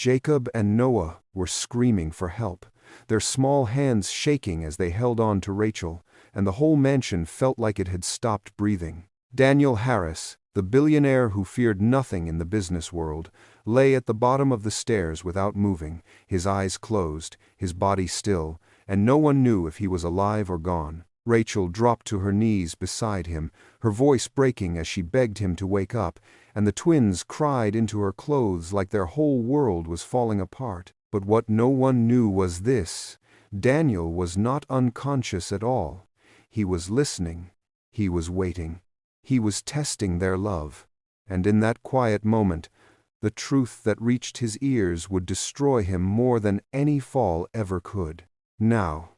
Jacob and Noah were screaming for help, their small hands shaking as they held on to Rachel, and the whole mansion felt like it had stopped breathing. Daniel Harris, the billionaire who feared nothing in the business world, lay at the bottom of the stairs without moving, his eyes closed, his body still, and no one knew if he was alive or gone. Rachel dropped to her knees beside him, her voice breaking as she begged him to wake up, and the twins cried into her clothes like their whole world was falling apart. But what no one knew was this: Daniel was not unconscious at all. He was listening. He was waiting. He was testing their love. And in that quiet moment, the truth that reached his ears would destroy him more than any fall ever could. Now,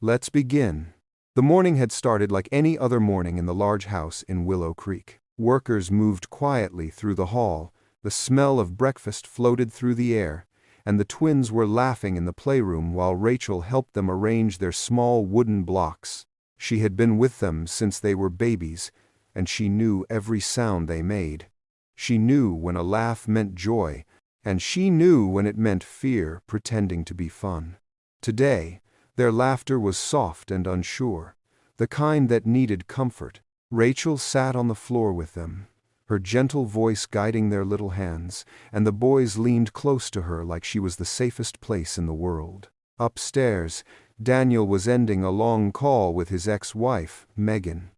let's begin. The morning had started like any other morning in the large house in Willow Creek. Workers moved quietly through the hall, the smell of breakfast floated through the air, and the twins were laughing in the playroom while Rachel helped them arrange their small wooden blocks. She had been with them since they were babies, and she knew every sound they made. She knew when a laugh meant joy, and she knew when it meant fear pretending to be fun. Today, their laughter was soft and unsure, the kind that needed comfort. Rachel sat on the floor with them, her gentle voice guiding their little hands, and the boys leaned close to her like she was the safest place in the world. Upstairs, Daniel was ending a long call with his ex-wife, Megan.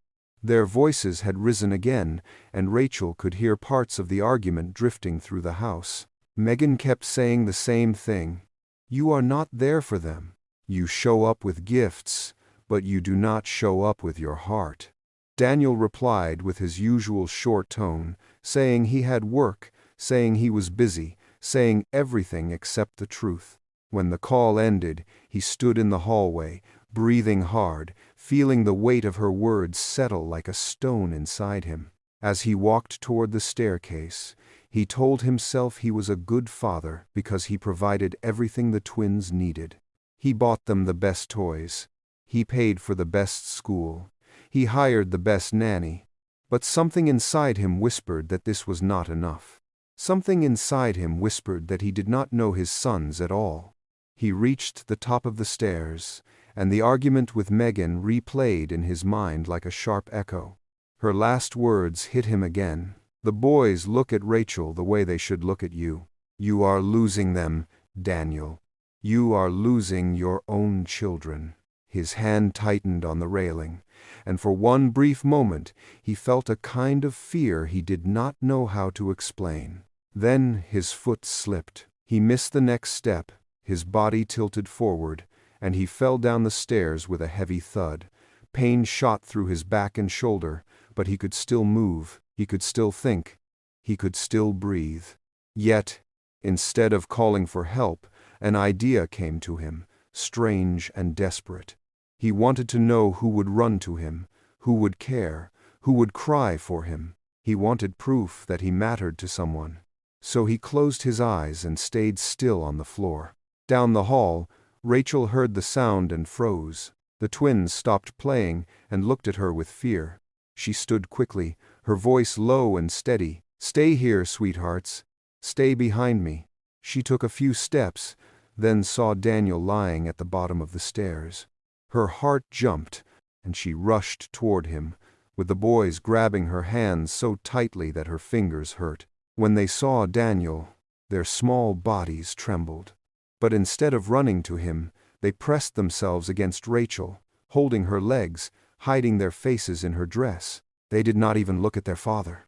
Their voices had risen again, and Rachel could hear parts of the argument drifting through the house. Megan kept saying the same thing. "You are not there for them. You show up with gifts, but you do not show up with your heart." Daniel replied with his usual short tone, saying he had work, saying he was busy, saying everything except the truth. When the call ended, he stood in the hallway, breathing hard, feeling the weight of her words settle like a stone inside him. As he walked toward the staircase, he told himself he was a good father because he provided everything the twins needed. He bought them the best toys. He paid for the best school. He hired the best nanny. But something inside him whispered that this was not enough. Something inside him whispered that he did not know his sons at all. He reached the top of the stairs, and the argument with Megan replayed in his mind like a sharp echo. Her last words hit him again. "The boys look at Rachel the way they should look at you. You are losing them, Daniel. You are losing your own children." His hand tightened on the railing, and for one brief moment he felt a kind of fear he did not know how to explain. Then his foot slipped. He missed the next step, his body tilted forward, and he fell down the stairs with a heavy thud. Pain shot through his back and shoulder, but he could still move, he could still think, he could still breathe. Yet, instead of calling for help, an idea came to him, strange and desperate. He wanted to know who would run to him, who would care, who would cry for him. He wanted proof that he mattered to someone. So he closed his eyes and stayed still on the floor. Down the hall, Rachel heard the sound and froze. The twins stopped playing and looked at her with fear. She stood quickly, her voice low and steady. "Stay here, sweethearts. Stay behind me." She took a few steps, then saw Daniel lying at the bottom of the stairs. Her heart jumped, and she rushed toward him, with the boys grabbing her hands so tightly that her fingers hurt. When they saw Daniel, their small bodies trembled. But instead of running to him, they pressed themselves against Rachel, holding her legs, hiding their faces in her dress. They did not even look at their father.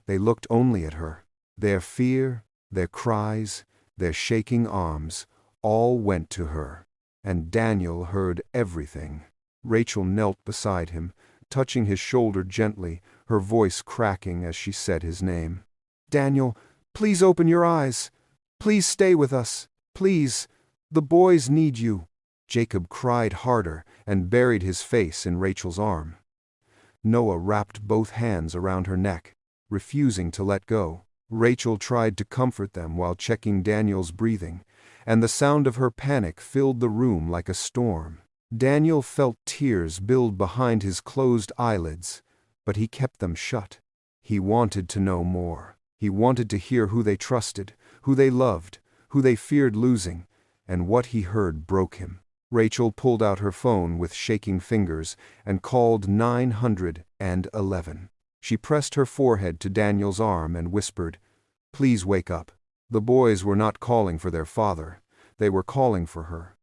They looked only at her. Their fear, their cries, their shaking arms, all went to her. And Daniel heard everything. Rachel knelt beside him, touching his shoulder gently, her voice cracking as she said his name. "Daniel, please open your eyes. Please stay with us. Please. The boys need you." Jacob cried harder and buried his face in Rachel's arm. Noah wrapped both hands around her neck, refusing to let go. Rachel tried to comfort them while checking Daniel's breathing, and the sound of her panic filled the room like a storm. Daniel felt tears build behind his closed eyelids, but he kept them shut. He wanted to know more. He wanted to hear who they trusted, who they loved, who they feared losing, and what he heard broke him. Rachel pulled out her phone with shaking fingers and called 911. She pressed her forehead to Daniel's arm and whispered, "Please wake up." The boys were not calling for their father. They were calling for her.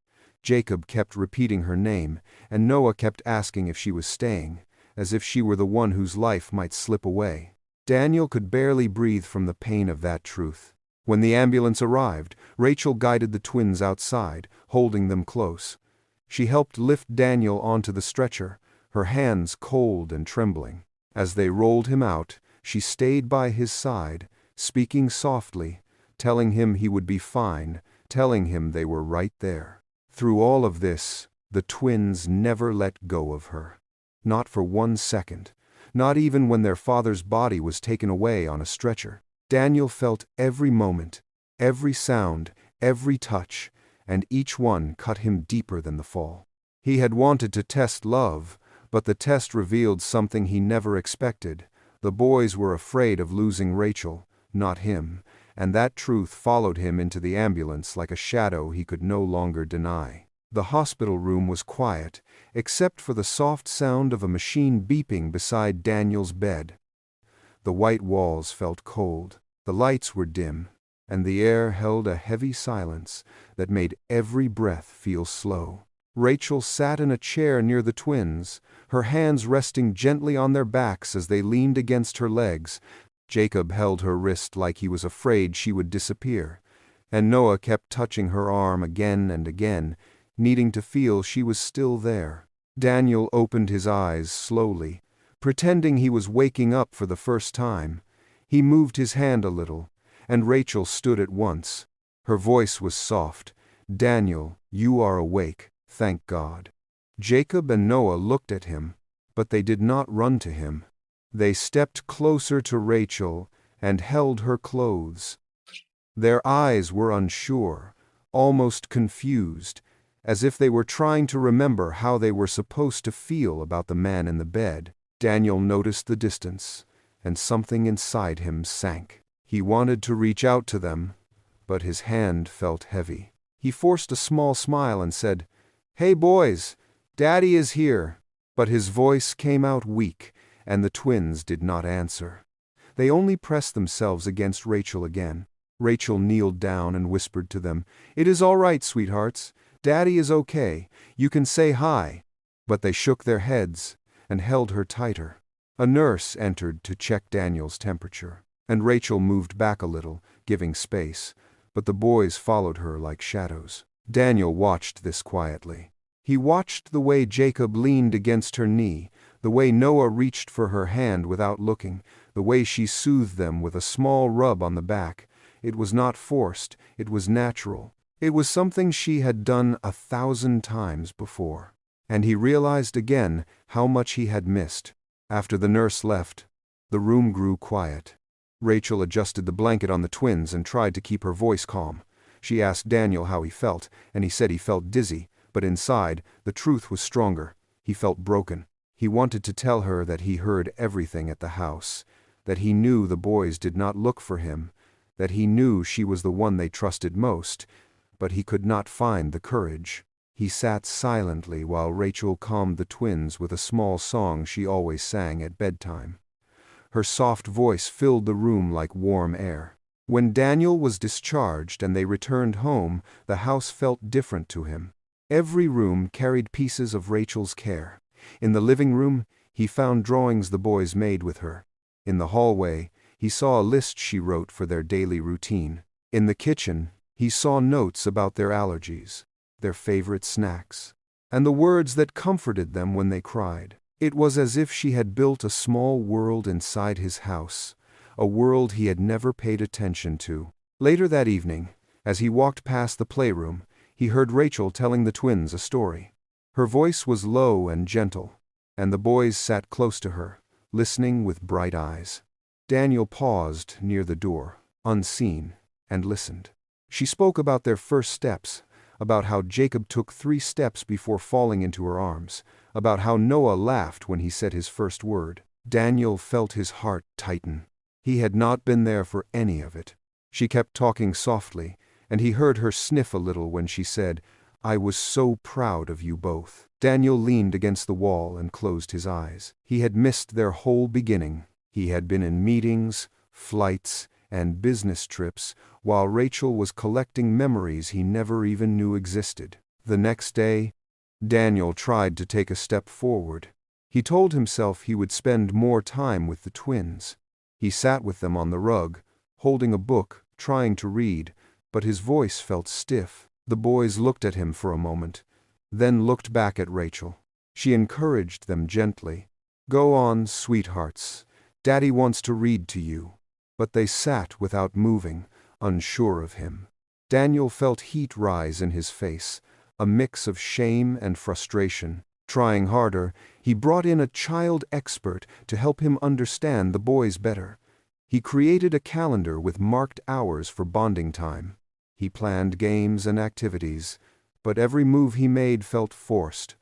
Jacob kept repeating her name, and Noah kept asking if she was staying, as if she were the one whose life might slip away. Daniel could barely breathe from the pain of that truth. When the ambulance arrived, Rachel guided the twins outside, holding them close. She helped lift Daniel onto the stretcher, her hands cold and trembling. As they rolled him out, she stayed by his side, speaking softly, telling him he would be fine, telling him they were right there. Through all of this, the twins never let go of her. Not for 1 second. Not even when their father's body was taken away on a stretcher. Daniel felt every moment, every sound, every touch, and each one cut him deeper than the fall. He had wanted to test love, but the test revealed something he never expected. The boys were afraid of losing Rachel, not him, and that truth followed him into the ambulance like a shadow he could no longer deny. The hospital room was quiet, except for the soft sound of a machine beeping beside Daniel's bed. The white walls felt cold, the lights were dim, and the air held a heavy silence that made every breath feel slow. Rachel sat in a chair near the twins, her hands resting gently on their backs as they leaned against her legs. Jacob held her wrist like he was afraid she would disappear, and Noah kept touching her arm again and again, needing to feel she was still there. Daniel opened his eyes slowly, pretending he was waking up for the first time. He moved his hand a little, and Rachel stood at once. Her voice was soft. "Daniel, you are awake, thank God." Jacob and Noah looked at him, but they did not run to him. They stepped closer to Rachel and held her clothes. Their eyes were unsure, almost confused, as if they were trying to remember how they were supposed to feel about the man in the bed. Daniel noticed the distance, and something inside him sank. He wanted to reach out to them, but his hand felt heavy. He forced a small smile and said, "Hey boys, Daddy is here." But his voice came out weak, and the twins did not answer. They only pressed themselves against Rachel again. Rachel kneeled down and whispered to them, "It is all right, sweethearts. Daddy is okay. You can say hi." But they shook their heads and held her tighter. A nurse entered to check Daniel's temperature, and Rachel moved back a little, giving space, but the boys followed her like shadows. Daniel watched this quietly. He watched the way Jacob leaned against her knee, the way Noah reached for her hand without looking, the way she soothed them with a small rub on the back. It was not forced, it was natural. It was something she had done 1,000 times before. And he realized again how much he had missed. After the nurse left, the room grew quiet. Rachel adjusted the blanket on the twins and tried to keep her voice calm. She asked Daniel how he felt, and he said he felt dizzy, but inside, the truth was stronger. He felt broken. He wanted to tell her that he heard everything at the house, that he knew the boys did not look for him, that he knew she was the one they trusted most, but he could not find the courage. He sat silently while Rachel calmed the twins with a small song she always sang at bedtime. Her soft voice filled the room like warm air. When Daniel was discharged and they returned home, the house felt different to him. Every room carried pieces of Rachel's care. In the living room, he found drawings the boys made with her. In the hallway, he saw a list she wrote for their daily routine. In the kitchen, he saw notes about their allergies, their favorite snacks, and the words that comforted them when they cried. It was as if she had built a small world inside his house, a world he had never paid attention to. Later that evening, as he walked past the playroom, he heard Rachel telling the twins a story. Her voice was low and gentle, and the boys sat close to her, listening with bright eyes. Daniel paused near the door, unseen, and listened. She spoke about their first steps, about how Jacob took 3 steps before falling into her arms, about how Noah laughed when he said his first word. Daniel felt his heart tighten. He had not been there for any of it. She kept talking softly, and he heard her sniff a little when she said, "I was so proud of you both." Daniel leaned against the wall and closed his eyes. He had missed their whole beginning. He had been in meetings, flights, and business trips, while Rachel was collecting memories he never even knew existed. The next day, Daniel tried to take a step forward. He told himself he would spend more time with the twins. He sat with them on the rug, holding a book, trying to read, but his voice felt stiff. The boys looked at him for a moment, then looked back at Rachel. She encouraged them gently. "Go on, sweethearts. Daddy wants to read to you." But they sat without moving, unsure of him. Daniel felt heat rise in his face, a mix of shame and frustration. Trying harder, he brought in a child expert to help him understand the boys better. He created a calendar with marked hours for bonding time. He planned games and activities, but every move he made felt forced.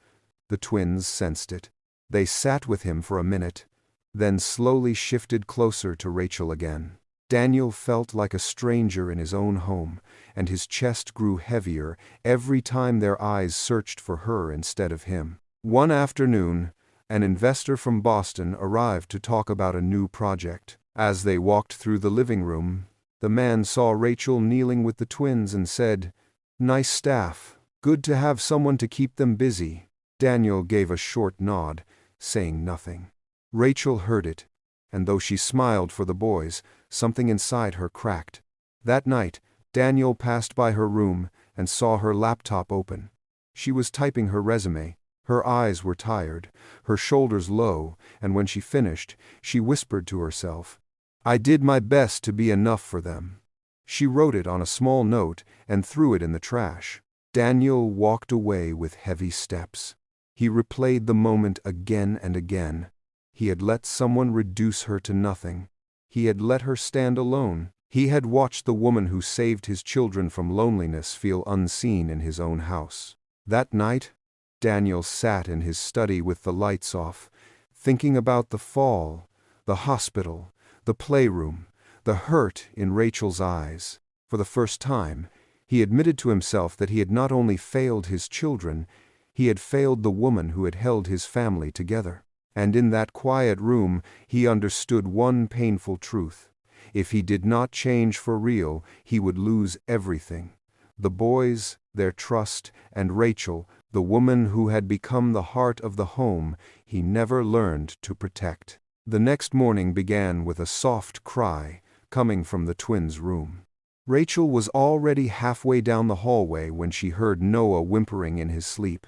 The twins sensed it. They sat with him for a minute, then slowly shifted closer to Rachel again. Daniel felt like a stranger in his own home, and his chest grew heavier every time their eyes searched for her instead of him. One afternoon, an investor from Boston arrived to talk about a new project. As they walked through the living room, the man saw Rachel kneeling with the twins and said, "Nice staff. Good to have someone to keep them busy." Daniel gave a short nod, saying nothing. Rachel heard it, and though she smiled for the boys, something inside her cracked. That night, Daniel passed by her room and saw her laptop open. She was typing her resume. Her eyes were tired, her shoulders low, and when she finished, she whispered to herself, "I did my best to be enough for them." She wrote it on a small note and threw it in the trash. Daniel walked away with heavy steps. He replayed the moment again and again. He had let someone reduce her to nothing. He had let her stand alone. He had watched the woman who saved his children from loneliness feel unseen in his own house. That night, Daniel sat in his study with the lights off, thinking about the fall, the hospital, the playroom, the hurt in Rachel's eyes. For the first time, he admitted to himself that he had not only failed his children, he had failed the woman who had held his family together. And in that quiet room, he understood one painful truth. If he did not change for real, he would lose everything. The boys, their trust, and Rachel, the woman who had become the heart of the home he never learned to protect. The next morning began with a soft cry coming from the twins' room. Rachel was already halfway down the hallway when she heard Noah whimpering in his sleep.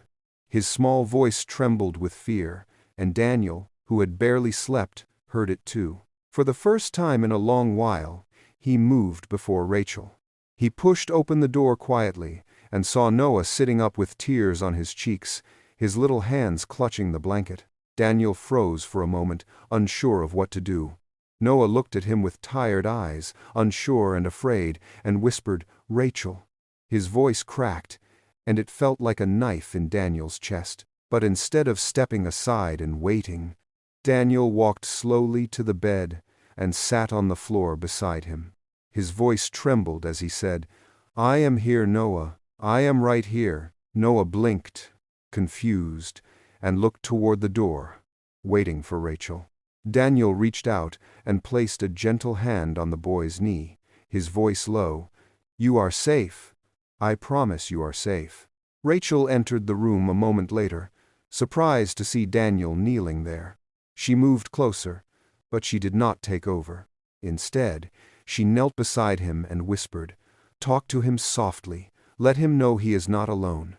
His small voice trembled with fear, and Daniel, who had barely slept, heard it too. For the first time in a long while, he moved before Rachel. He pushed open the door quietly and saw Noah sitting up with tears on his cheeks, his little hands clutching the blanket. Daniel froze for a moment, unsure of what to do. Noah looked at him with tired eyes, unsure and afraid, and whispered, "Rachel." His voice cracked, and it felt like a knife in Daniel's chest. But instead of stepping aside and waiting, Daniel walked slowly to the bed and sat on the floor beside him. His voice trembled as he said, "I am here, Noah. I am right here." Noah blinked, confused, and looked toward the door, waiting for Rachel. Daniel reached out and placed a gentle hand on the boy's knee, his voice low, "You are safe. I promise you are safe." Rachel entered the room a moment later, surprised to see Daniel kneeling there. She moved closer, but she did not take over. Instead, she knelt beside him and whispered, "Talk to him softly. Let him know he is not alone."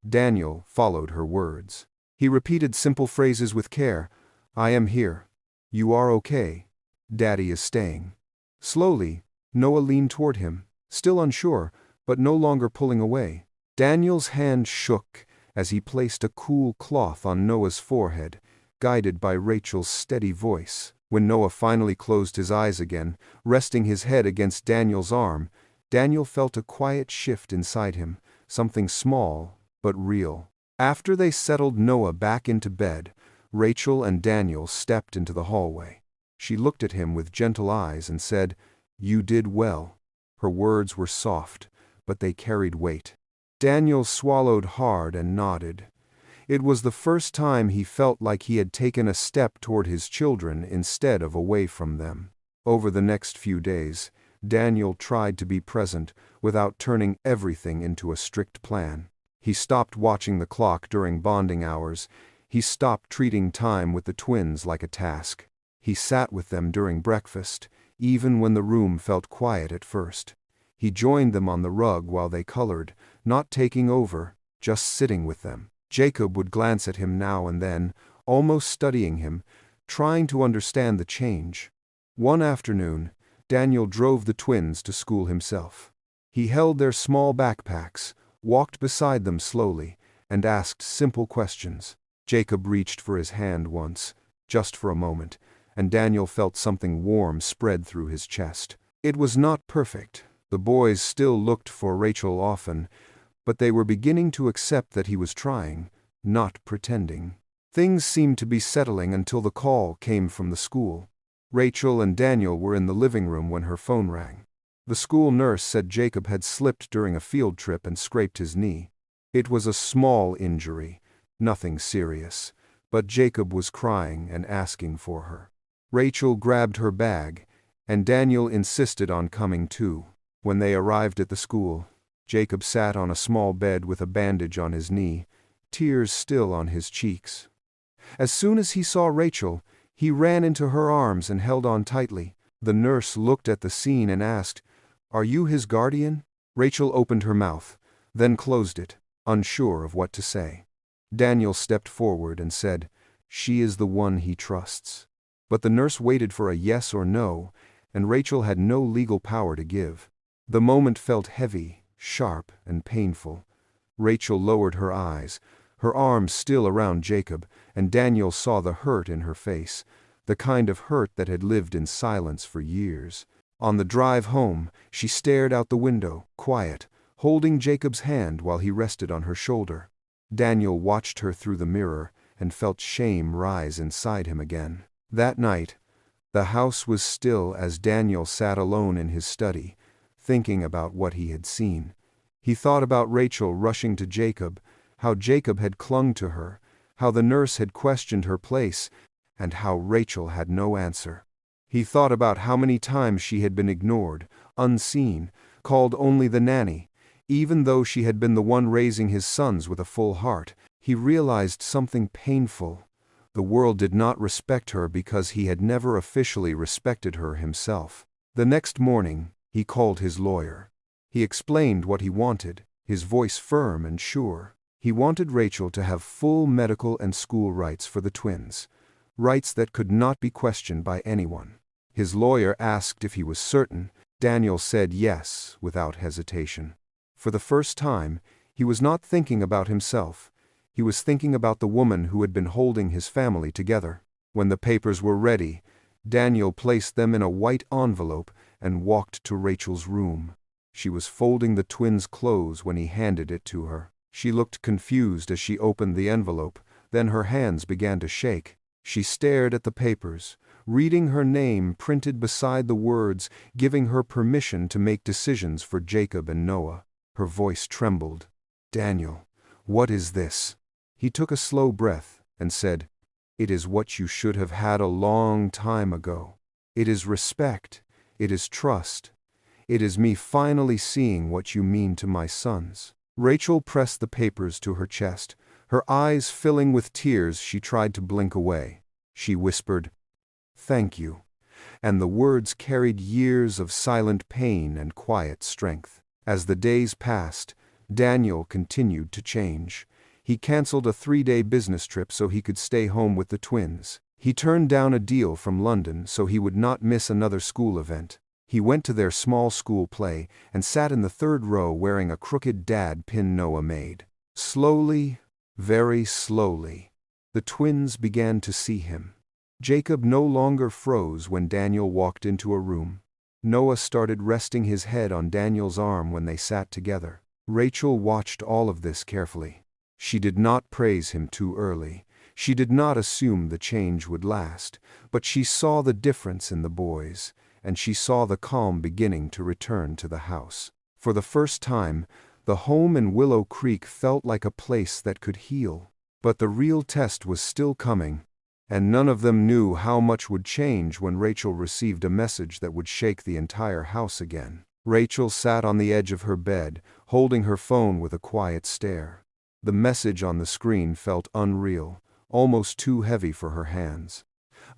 Daniel followed her words. He repeated simple phrases with care. "I am here. You are okay. Daddy is staying." Slowly, Noah leaned toward him, still unsure, but no longer pulling away. Daniel's hand shook as he placed a cool cloth on Noah's forehead, guided by Rachel's steady voice. When Noah finally closed his eyes again, resting his head against Daniel's arm, Daniel felt a quiet shift inside him, something small but real. After they settled Noah back into bed, Rachel and Daniel stepped into the hallway. She looked at him with gentle eyes and said, "You did well." Her words were soft, but they carried weight. Daniel swallowed hard and nodded. It was the first time he felt like he had taken a step toward his children instead of away from them. Over the next few days, Daniel tried to be present without turning everything into a strict plan. He stopped watching the clock during bonding hours. He stopped treating time with the twins like a task. He sat with them during breakfast, even when the room felt quiet at first. He joined them on the rug while they colored, not taking over, just sitting with them. Jacob would glance at him now and then, almost studying him, trying to understand the change. One afternoon, Daniel drove the twins to school himself. He held their small backpacks, walked beside them slowly, and asked simple questions. Jacob reached for his hand once, just for a moment, and Daniel felt something warm spread through his chest. It was not perfect. The boys still looked for Rachel often, but they were beginning to accept that he was trying, not pretending. Things seemed to be settling until the call came from the school. Rachel and Daniel were in the living room when her phone rang. The school nurse said Jacob had slipped during a field trip and scraped his knee. It was a small injury, nothing serious, but Jacob was crying and asking for her. Rachel grabbed her bag, and Daniel insisted on coming too. When they arrived at the school, Jacob sat on a small bed with a bandage on his knee, tears still on his cheeks. As soon as he saw Rachel, he ran into her arms and held on tightly. The nurse looked at the scene and asked, "Are you his guardian?" Rachel opened her mouth, then closed it, unsure of what to say. Daniel stepped forward and said, "She is the one he trusts." But the nurse waited for a yes or no, and Rachel had no legal power to give. The moment felt heavy, sharp, and painful. Rachel lowered her eyes, her arms still around Jacob, and Daniel saw the hurt in her face, the kind of hurt that had lived in silence for years. On the drive home, she stared out the window, quiet, holding Jacob's hand while he rested on her shoulder. Daniel watched her through the mirror and felt shame rise inside him again. That night, the house was still as Daniel sat alone in his study, thinking about what he had seen. He thought about Rachel rushing to Jacob, how Jacob had clung to her, how the nurse had questioned her place, and how Rachel had no answer. He thought about how many times she had been ignored, unseen, called only the nanny. Even though she had been the one raising his sons with a full heart, he realized something painful. The world did not respect her because he had never officially respected her himself. The next morning, he called his lawyer. He explained what he wanted, his voice firm and sure. He wanted Rachel to have full medical and school rights for the twins, rights that could not be questioned by anyone. His lawyer asked if he was certain. Daniel said yes, without hesitation. For the first time, he was not thinking about himself. He was thinking about the woman who had been holding his family together. When the papers were ready, Daniel placed them in a white envelope and walked to Rachel's room. She was folding the twins' clothes when he handed it to her. She looked confused as she opened the envelope, then her hands began to shake. She stared at the papers, reading her name printed beside the words, giving her permission to make decisions for Jacob and Noah. Her voice trembled. "Daniel, what is this?" He took a slow breath and said, "It is what you should have had a long time ago. It is respect. It is trust. It is me finally seeing what you mean to my sons." Rachel pressed the papers to her chest, her eyes filling with tears. She tried to blink away. She whispered, "Thank you," and the words carried years of silent pain and quiet strength. As the days passed, Daniel continued to change. He canceled a 3-day business trip so he could stay home with the twins. He turned down a deal from London so he would not miss another school event. He went to their small school play and sat in the third row wearing a crooked dad pin Noah made. Slowly, very slowly, the twins began to see him. Jacob no longer froze when Daniel walked into a room. Noah started resting his head on Daniel's arm when they sat together. Rachel watched all of this carefully. She did not praise him too early. She did not assume the change would last, but she saw the difference in the boys, and she saw the calm beginning to return to the house. For the first time, the home in Willow Creek felt like a place that could heal. But the real test was still coming, and none of them knew how much would change when Rachel received a message that would shake the entire house again. Rachel sat on the edge of her bed, holding her phone with a quiet stare. The message on the screen felt unreal, almost too heavy for her hands.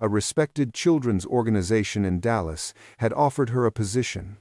A respected children's organization in Dallas had offered her a position,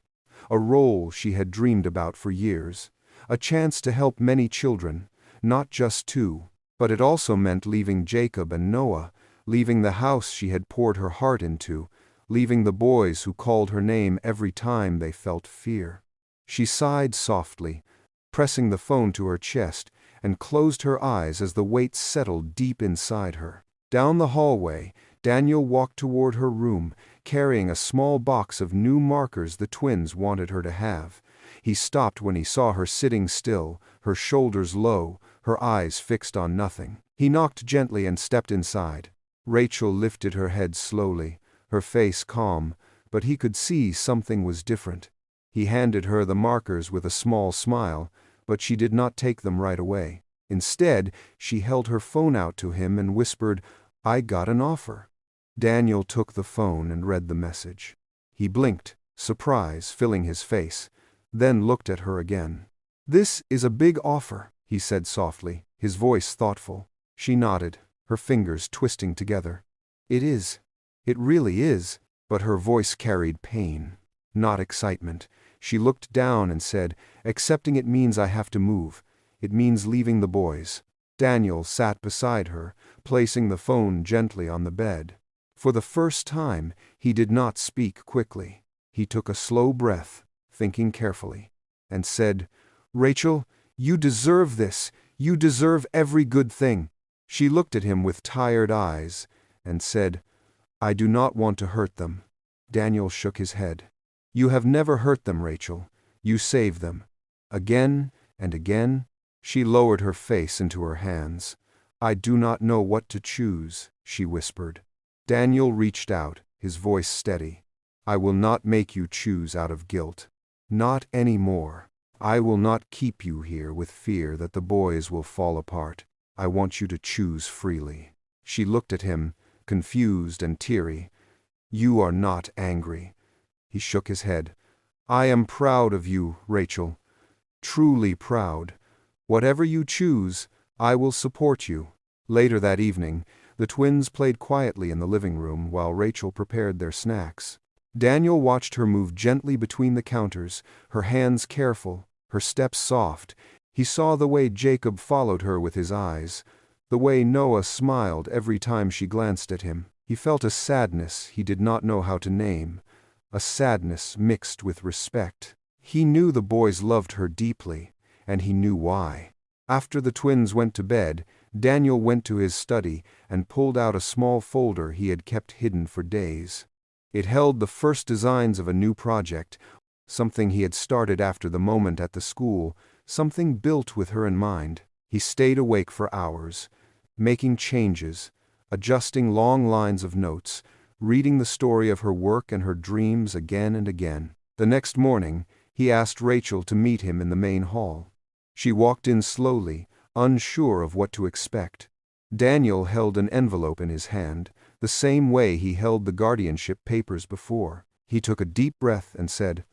a role she had dreamed about for years, a chance to help many children, not just two, but it also meant leaving Jacob and Noah, leaving the house she had poured her heart into, leaving the boys who called her name every time they felt fear. She sighed softly, pressing the phone to her chest, and closed her eyes as the weight settled deep inside her. Down the hallway, Daniel walked toward her room, carrying a small box of new markers the twins wanted her to have. He stopped when he saw her sitting still, her shoulders low, her eyes fixed on nothing. He knocked gently and stepped inside. Rachel lifted her head slowly, her face calm, but he could see something was different. He handed her the markers with a small smile, but she did not take them right away. Instead, she held her phone out to him and whispered, "I got an offer." Daniel took the phone and read the message. He blinked, surprise filling his face, then looked at her again. "This is a big offer," he said softly, his voice thoughtful. She nodded, her fingers twisting together. "It is. It really is." But her voice carried pain, not excitement. She looked down and said, "Accepting it means I have to move. It means leaving the boys." Daniel sat beside her, placing the phone gently on the bed. For the first time, he did not speak quickly. He took a slow breath, thinking carefully, and said, "Rachel, you deserve this. You deserve every good thing." She looked at him with tired eyes and said, "I do not want to hurt them." Daniel shook his head. "You have never hurt them, Rachel. You saved them. Again and again." She lowered her face into her hands. "I do not know what to choose," she whispered. Daniel reached out, his voice steady. "I will not make you choose out of guilt. Not anymore. I will not keep you here with fear that the boys will fall apart. I want you to choose freely." She looked at him, confused and teary. "You are not angry." He shook his head. "I am proud of you, Rachel. Truly proud. Whatever you choose, I will support you." Later that evening, the twins played quietly in the living room while Rachel prepared their snacks. Daniel watched her move gently between the counters, her hands careful, her steps soft. He saw the way Jacob followed her with his eyes, the way Noah smiled every time she glanced at him. He felt a sadness he did not know how to name, a sadness mixed with respect. He knew the boys loved her deeply, and he knew why. After the twins went to bed, Daniel went to his study and pulled out a small folder he had kept hidden for days. It held the first designs of a new project, something he had started after the moment at the school, something built with her in mind. He stayed awake for hours, making changes, adjusting long lines of notes, reading the story of her work and her dreams again and again. The next morning, he asked Rachel to meet him in the main hall. She walked in slowly, unsure of what to expect. Daniel held an envelope in his hand, the same way he held the guardianship papers before. He took a deep breath and said,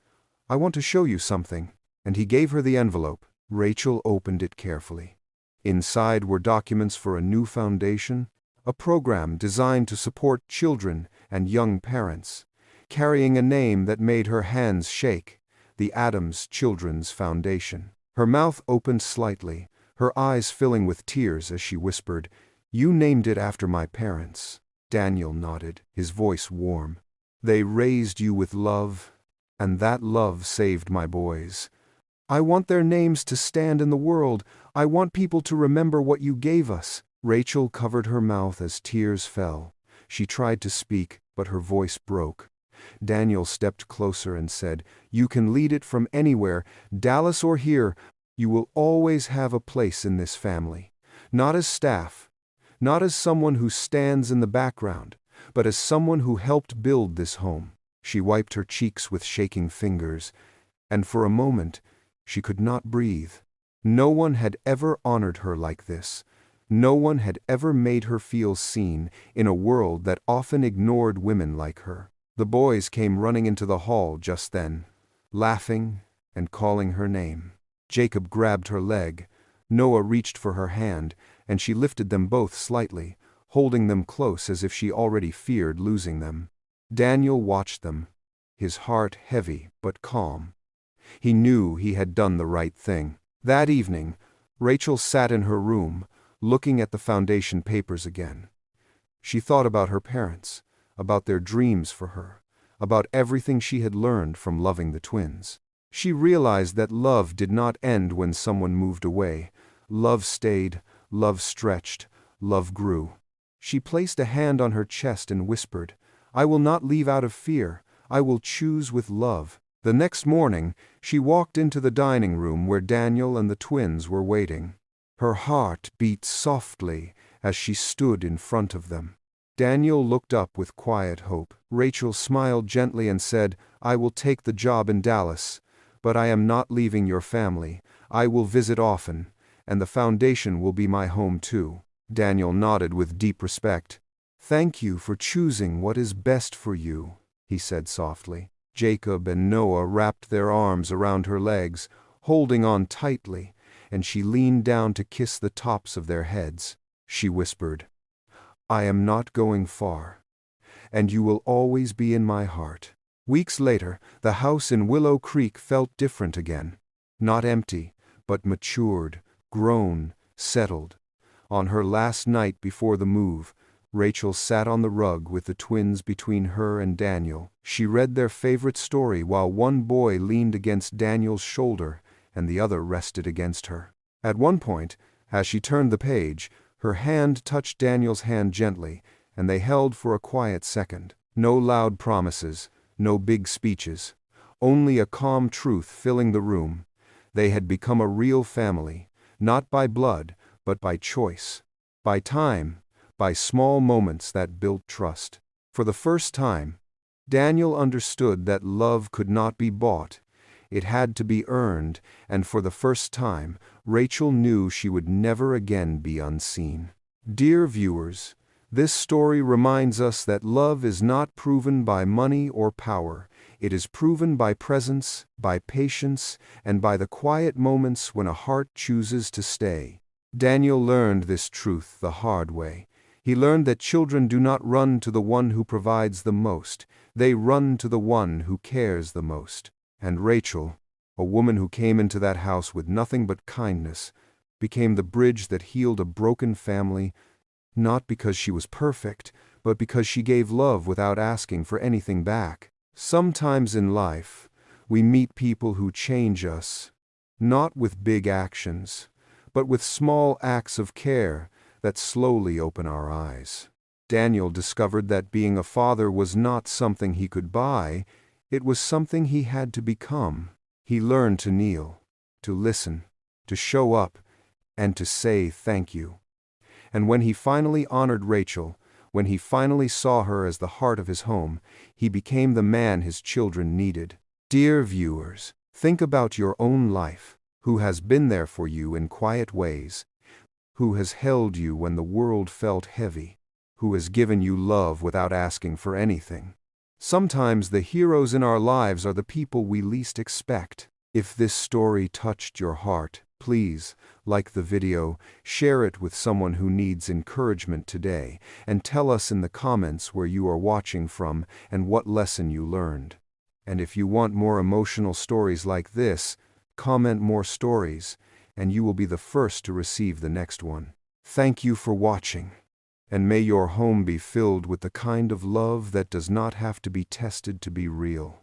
"I want to show you something," and he gave her the envelope. Rachel opened it carefully. Inside were documents for a new foundation, a program designed to support children and young parents, carrying a name that made her hands shake, the Adams Children's Foundation. Her mouth opened slightly, her eyes filling with tears as she whispered, "You named it after my parents." Daniel nodded, his voice warm. "They raised you with love, and that love saved my boys. I want their names to stand in the world. I want people to remember what you gave us." Rachel covered her mouth as tears fell. She tried to speak, but her voice broke. Daniel stepped closer and said, "You can lead it from anywhere, Dallas or here. You will always have a place in this family. Not as staff, not as someone who stands in the background, but as someone who helped build this home." She wiped her cheeks with shaking fingers, and for a moment, She could not breathe. No one had ever honored her like this. No one had ever made her feel seen in a world that often ignored women like her. The boys came running into the hall just then, laughing and calling her name. Jacob grabbed her leg. Noah reached for her hand, and she lifted them both slightly, holding them close as if she already feared losing them. Daniel watched them, his heart heavy but calm. He knew he had done the right thing. That evening, Rachel sat in her room, looking at the foundation papers again. She thought about her parents, about their dreams for her, about everything she had learned from loving the twins. She realized that love did not end when someone moved away. Love stayed, love stretched, love grew. She placed a hand on her chest and whispered, "I will not leave out of fear. I will choose with love." The next morning, she walked into the dining room where Daniel and the twins were waiting. Her heart beat softly as she stood in front of them. Daniel looked up with quiet hope. Rachel smiled gently and said, "I will take the job in Dallas, but I am not leaving your family. I will visit often, and the foundation will be my home too." Daniel nodded with deep respect. "Thank you for choosing what is best for you," he said softly. Jacob and Noah wrapped their arms around her legs, holding on tightly, and she leaned down to kiss the tops of their heads. She whispered, "I am not going far, and you will always be in my heart." Weeks later, the house in Willow Creek felt different again. Not empty, but matured, grown, settled. On her last night before the move, Rachel sat on the rug with the twins between her and Daniel. She read their favorite story while one boy leaned against Daniel's shoulder and the other rested against her. At one point, as she turned the page, her hand touched Daniel's hand gently, and they held for a quiet second. No loud promises, no big speeches, only a calm truth filling the room. They had become a real family, not by blood, but by choice, by time, by small moments that built trust. For the first time, Daniel understood that love could not be bought. It had to be earned, and for the first time, Rachel knew she would never again be unseen. Dear viewers, this story reminds us that love is not proven by money or power. It is proven by presence, by patience, and by the quiet moments when a heart chooses to stay. Daniel learned this truth the hard way. He learned that children do not run to the one who provides the most. They run to the one who cares the most. And Rachel, a woman who came into that house with nothing but kindness, became the bridge that healed a broken family, not because she was perfect, but because she gave love without asking for anything back. Sometimes in life, we meet people who change us, not with big actions, but with small acts of care that slowly open our eyes. Daniel discovered that being a father was not something he could buy, it was something he had to become. He learned to kneel, to listen, to show up, and to say thank you. And when he finally honored Rachel, when he finally saw her as the heart of his home, he became the man his children needed. Dear viewers, think about your own life. Who has been there for you in quiet ways? Who has held you when the world felt heavy? Who has given you love without asking for anything? Sometimes the heroes in our lives are the people we least expect. If this story touched your heart, please like the video, share it with someone who needs encouragement today, and tell us in the comments where you are watching from and what lesson you learned. And if you want more emotional stories like this, comment more stories, and you will be the first to receive the next one. Thank you for watching, and may your home be filled with the kind of love that does not have to be tested to be real.